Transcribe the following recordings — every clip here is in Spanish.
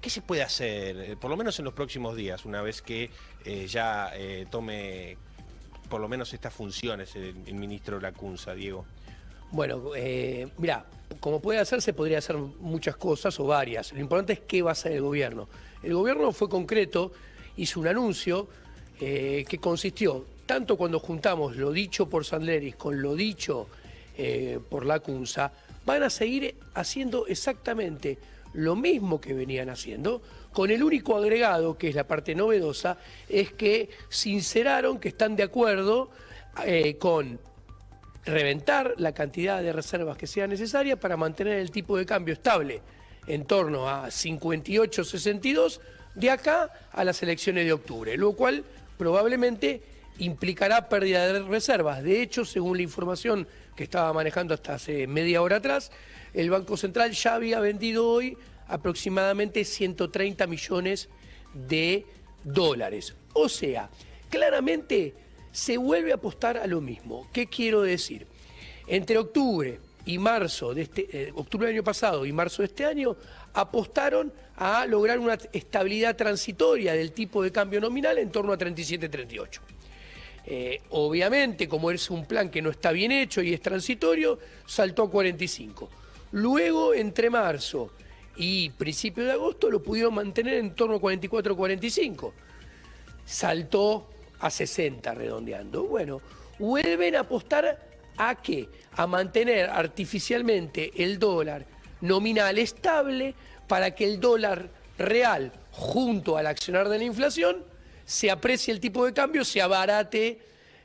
¿qué se puede hacer, por lo menos en los próximos días, una vez que ya tome por lo menos estas funciones el ministro Lacunza, Diego? Bueno, mira, como puede hacerse, podría hacer muchas cosas o varias. Lo importante es qué va a hacer el gobierno. El gobierno fue concreto, hizo un anuncio que consistió, tanto cuando juntamos lo dicho por Sandleris con lo dicho por Lacunza, van a seguir haciendo exactamente lo mismo que venían haciendo, con el único agregado, que es la parte novedosa, es que sinceraron que están de acuerdo con reventar la cantidad de reservas que sea necesaria para mantener el tipo de cambio estable en torno a 58,62 de acá a las elecciones de octubre, lo cual probablemente implicará pérdida de reservas. De hecho, según la información que estaba manejando hasta hace media hora atrás, el Banco Central ya había vendido hoy aproximadamente 130 millones de dólares. O sea, claramente se vuelve a apostar a lo mismo. ¿Qué quiero decir? Entre octubre y marzo octubre del año pasado y marzo de este año, apostaron a lograr una estabilidad transitoria del tipo de cambio nominal en torno a 37,38. Obviamente, como es un plan que no está bien hecho y es transitorio, saltó a 45. Luego, entre marzo y principios de agosto, lo pudieron mantener en torno a 44,45. Saltó a 60, redondeando. Bueno, vuelven a apostar ¿a qué? A mantener artificialmente el dólar nominal estable para que el dólar real, junto al accionar de la inflación, se aprecie el tipo de cambio, se abarate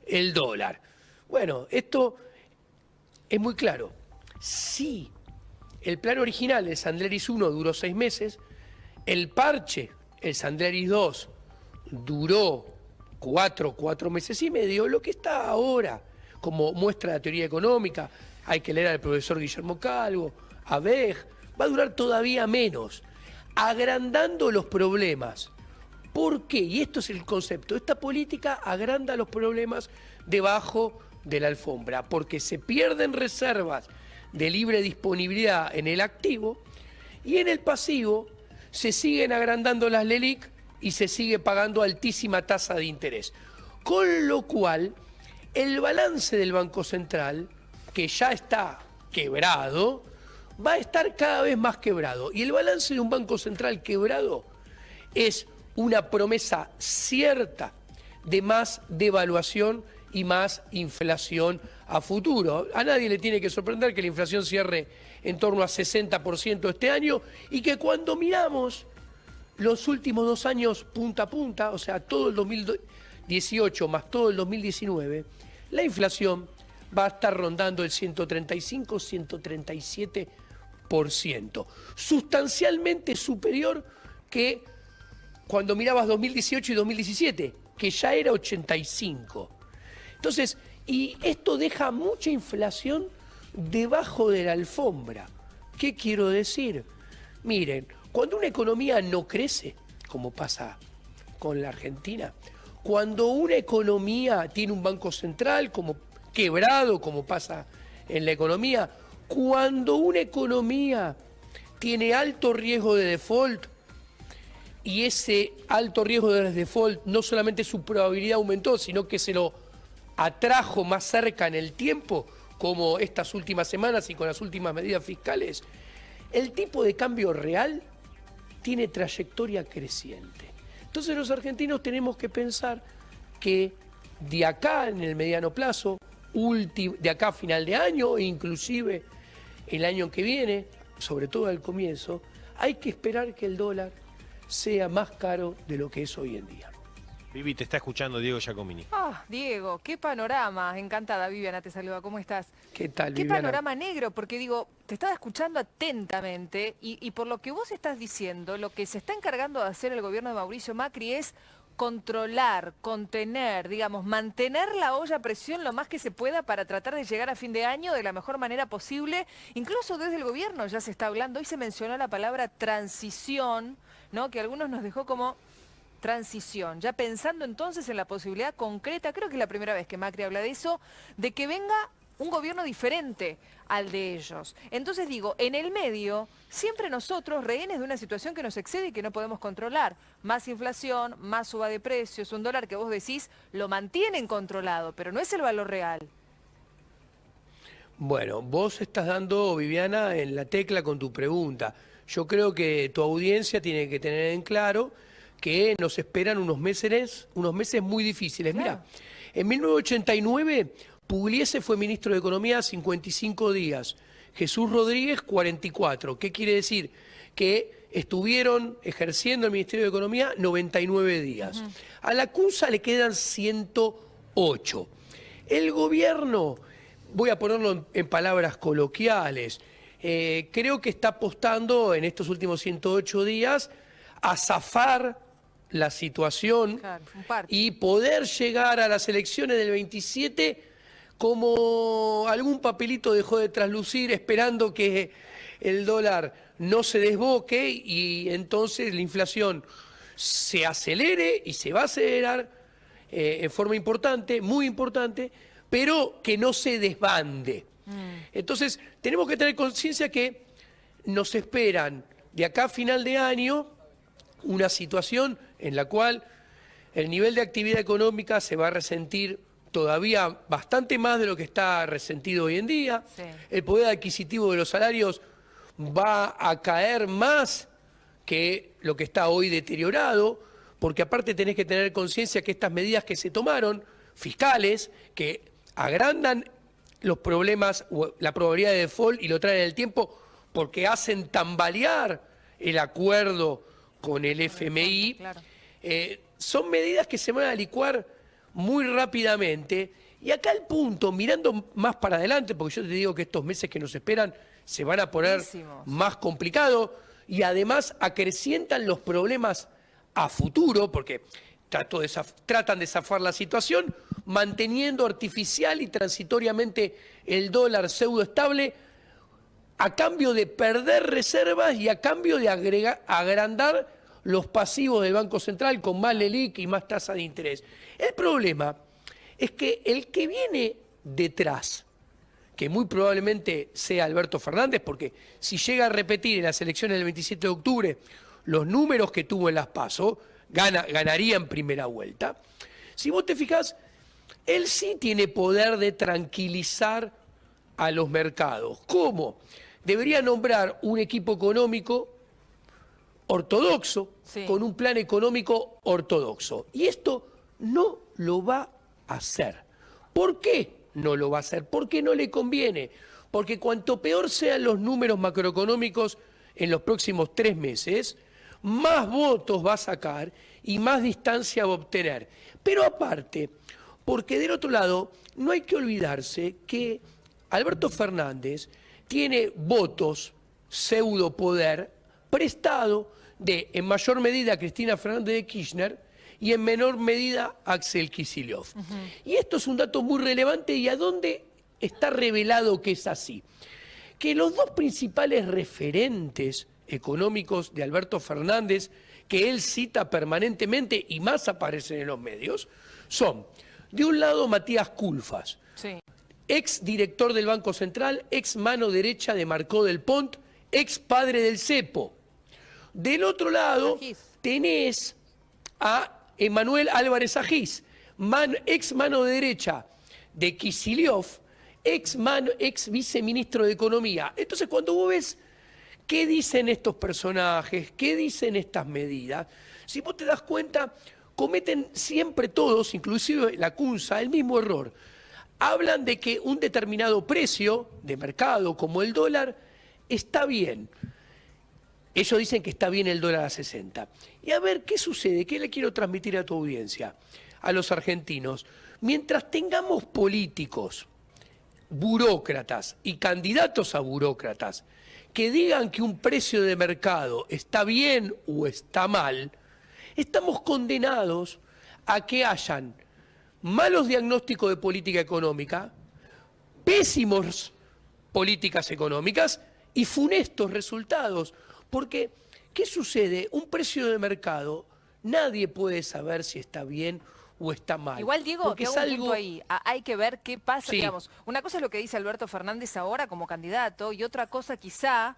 el dólar. Bueno, esto es muy claro. Si el plan original, el Sandleris 1, duró 6 meses, el parche, el Sandleris 2, duró 4 meses y medio, lo que está ahora, como muestra la teoría económica, hay que leer al profesor Guillermo Calvo, a Beg, va a durar todavía menos, agrandando los problemas. ¿Por qué? Y esto es el concepto. Esta política agranda los problemas debajo de la alfombra, porque se pierden reservas de libre disponibilidad en el activo y en el pasivo se siguen agrandando las LELIQ y se sigue pagando altísima tasa de interés. Con lo cual, el balance del Banco Central, que ya está quebrado, va a estar cada vez más quebrado. Y el balance de un Banco Central quebrado es una promesa cierta de más devaluación y más inflación a futuro. A nadie le tiene que sorprender que la inflación cierre en torno a 60% este año y que cuando miramos los últimos 2 años punta a punta, o sea, todo el 2018 más todo el 2019, la inflación va a estar rondando el 135-137%, sustancialmente superior que cuando mirabas 2018 y 2017, que ya era 85%. Entonces, y esto deja mucha inflación debajo de la alfombra. ¿Qué quiero decir? Miren, cuando una economía no crece, como pasa con la Argentina, cuando una economía tiene un banco central como quebrado, como pasa en la economía, cuando una economía tiene alto riesgo de default, y ese alto riesgo de default no solamente su probabilidad aumentó, sino que se lo atrajo más cerca en el tiempo, como estas últimas semanas y con las últimas medidas fiscales, el tipo de cambio real tiene trayectoria creciente. Entonces los argentinos tenemos que pensar que de acá en el mediano plazo, de acá a final de año e inclusive el año que viene, sobre todo al comienzo, hay que esperar que el dólar sea más caro de lo que es hoy en día. Vivi, te está escuchando Diego Giacomini. Ah, Diego, qué panorama. Encantada, Viviana, te saluda. ¿Cómo estás? ¿Qué tal, Qué Viviana? panorama negro, porque digo, te estaba escuchando atentamente y por lo que vos estás diciendo, lo que se está encargando de hacer el gobierno de Mauricio Macri es controlar, contener, digamos, mantener la olla a presión lo más que se pueda para tratar de llegar a fin de año de la mejor manera posible. Incluso desde el gobierno ya se está hablando, hoy se mencionó la palabra transición, ¿no? Que a algunos nos dejó como transición, ya pensando entonces en la posibilidad concreta, creo que es la primera vez que Macri habla de eso, de que venga un gobierno diferente al de ellos. Entonces digo, en el medio, siempre nosotros rehenes de una situación que nos excede y que no podemos controlar. Más inflación, más suba de precios, un dólar que vos decís lo mantienen controlado, pero no es el valor real. Bueno, vos estás dando, Viviana, en la tecla con tu pregunta. Yo creo que tu audiencia tiene que tener en claro que nos esperan unos meses muy difíciles. Claro. Mira, en 1989 Pugliese fue ministro de Economía 55 días, Jesús Rodríguez 44. ¿Qué quiere decir? Que estuvieron ejerciendo el Ministerio de Economía 99 días. A la CUNSA le quedan 108. El gobierno, voy a ponerlo en palabras coloquiales, creo que está apostando en estos últimos 108 días a zafar la situación, Claro, un parche. y poder llegar a las elecciones del 27 como algún papelito dejó de traslucir, esperando que el dólar no se desboque y entonces la inflación se acelere y se va a acelerar en forma importante, muy importante, pero que no se desbande. Entonces, tenemos que tener conciencia que nos esperan de acá a final de año una situación en la cual el nivel de actividad económica se va a resentir todavía bastante más de lo que está resentido hoy en día. Sí. El poder adquisitivo de los salarios va a caer más que lo que está hoy deteriorado, porque aparte tenés que tener conciencia que estas medidas que se tomaron, fiscales, que agrandan los problemas, o la probabilidad de default y lo traen en el tiempo, porque hacen tambalear el acuerdo con el FMI, Claro. son medidas que se van a licuar muy rápidamente. Y acá el punto, mirando más para adelante, porque yo te digo que estos meses que nos esperan se van a poner Durísimos. más complicados y además acrecientan los problemas a futuro, porque tratan de zafar la situación, manteniendo artificial y transitoriamente el dólar pseudo estable, a cambio de perder reservas y a cambio de agrandar los pasivos del Banco Central con más LELIQ y más tasa de interés. El problema es que el que viene detrás, que muy probablemente sea Alberto Fernández, porque si llega a repetir en las elecciones del 27 de octubre los números que tuvo en las PASO, ganaría en primera vuelta. Si vos te fijás, él sí tiene poder de tranquilizar a los mercados. ¿Cómo? Debería nombrar un equipo económico ortodoxo, Sí. con un plan económico ortodoxo. Y esto no lo va a hacer. ¿Por qué no lo va a hacer? Porque no le conviene. Porque cuanto peor sean los números macroeconómicos en los próximos 3 meses, más votos va a sacar y más distancia va a obtener. Pero aparte, porque del otro lado, no hay que olvidarse que Alberto Fernández tiene votos, pseudo poder, prestado de, en mayor medida, Cristina Fernández de Kirchner y en menor medida Axel Kicillof. Y esto es un dato muy relevante y a dónde está revelado que es así. Que los dos principales referentes económicos de Alberto Fernández, que él cita permanentemente y más aparecen en los medios, son, de un lado, Matías Culfas, Sí. ex director del Banco Central, ex mano derecha de Marcó del Pont, ex padre del Cepo. Del otro lado, Agís. tenés a Emanuel Álvarez Agís, ex mano derecha de Kicillof, ex viceministro de Economía. Entonces, cuando vos ves qué dicen estos personajes, qué dicen estas medidas, si vos te das cuenta, cometen siempre todos, inclusive la CUNSA, el mismo error. Hablan de que un determinado precio de mercado, como el dólar, está bien. Ellos dicen que está bien el dólar a 60. Y a ver, ¿qué sucede? ¿Qué le quiero transmitir a tu audiencia, a los argentinos? Mientras tengamos políticos, burócratas y candidatos a burócratas que digan que un precio de mercado está bien o está mal, estamos condenados a que hayan malos diagnósticos de política económica, pésimos políticas económicas y funestos resultados. Porque, ¿qué sucede? Un precio de mercado, nadie puede saber si está bien o está mal. Igual, Diego, Porque te es hago un algo... punto ahí. Hay que ver qué pasa, Sí. digamos. Una cosa es lo que dice Alberto Fernández ahora como candidato y otra cosa quizá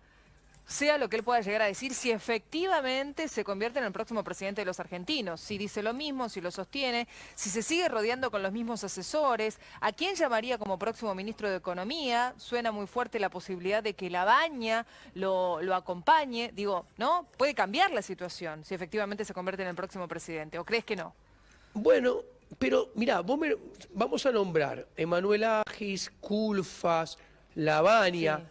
sea lo que él pueda llegar a decir si efectivamente se convierte en el próximo presidente de los argentinos. Si dice lo mismo, si lo sostiene, si se sigue rodeando con los mismos asesores, ¿a quién llamaría como próximo ministro de Economía? Suena muy fuerte la posibilidad de que Labaña lo acompañe. Digo, ¿no? Puede cambiar la situación si efectivamente se convierte en el próximo presidente. ¿O crees que no? Bueno, pero mirá, vamos a nombrar Emanuel Agis, Culfas, Labaña. Sí.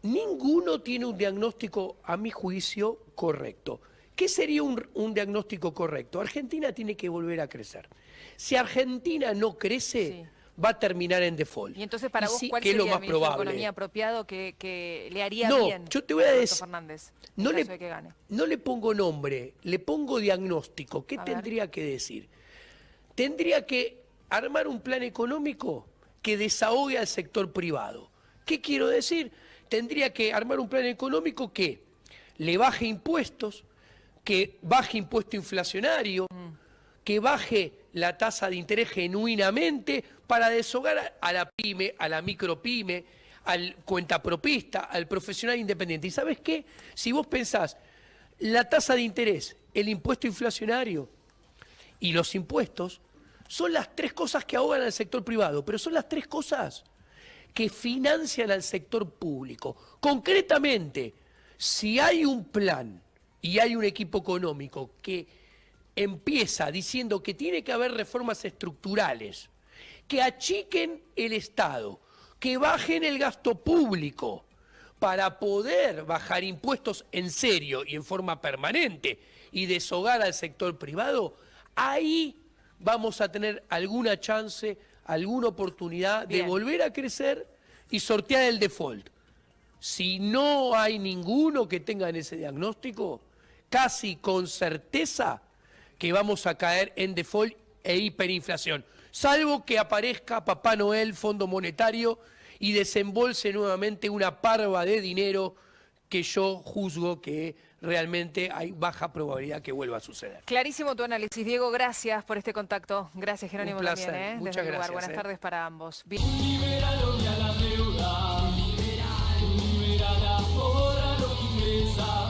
Ninguno tiene un diagnóstico, a mi juicio, correcto. ¿Qué sería un diagnóstico correcto? Argentina tiene que volver a crecer. Si Argentina no crece, Sí. va a terminar en default. Y entonces, para vos, sí, ¿cuál que es sería lo más el ministro de probable. Economía apropiado que le haría No, bien yo te voy a Alberto decir, Fernández no en le, caso de que gane? no le pongo nombre, le pongo diagnóstico. ¿Qué A ver. tendría que decir? Tendría que armar un plan económico que desahogue al sector privado. ¿Qué quiero decir? Tendría que armar un plan económico que le baje impuestos, que baje impuesto inflacionario, que baje la tasa de interés genuinamente para deshogar a la pyme, a la micropyme, al cuentapropista, al profesional independiente. ¿Y sabes qué? Si vos pensás, la tasa de interés, el impuesto inflacionario y los impuestos son las tres cosas que ahogan al sector privado, pero son las tres cosas que financian al sector público. Concretamente, si hay un plan y hay un equipo económico que empieza diciendo que tiene que haber reformas estructurales, que achiquen el Estado, que bajen el gasto público para poder bajar impuestos en serio y en forma permanente y deshogar al sector privado, ahí vamos a tener alguna chance, alguna oportunidad de Bien. volver a crecer y sortear el default. Si no hay ninguno que tenga ese diagnóstico, casi con certeza que vamos a caer en default e hiperinflación, salvo que aparezca Papá Noel, Fondo Monetario, y desembolse nuevamente una parva de dinero que yo juzgo que realmente hay baja probabilidad que vuelva a suceder. Clarísimo tu análisis, Diego. Gracias por este contacto. Gracias, Jerónimo, Un placer. también, ¿eh? Muchas Desde el lugar. gracias, Buenas tardes para ambos. Bien. Libéralo de la deuda, liberada, ahora lo ingresa.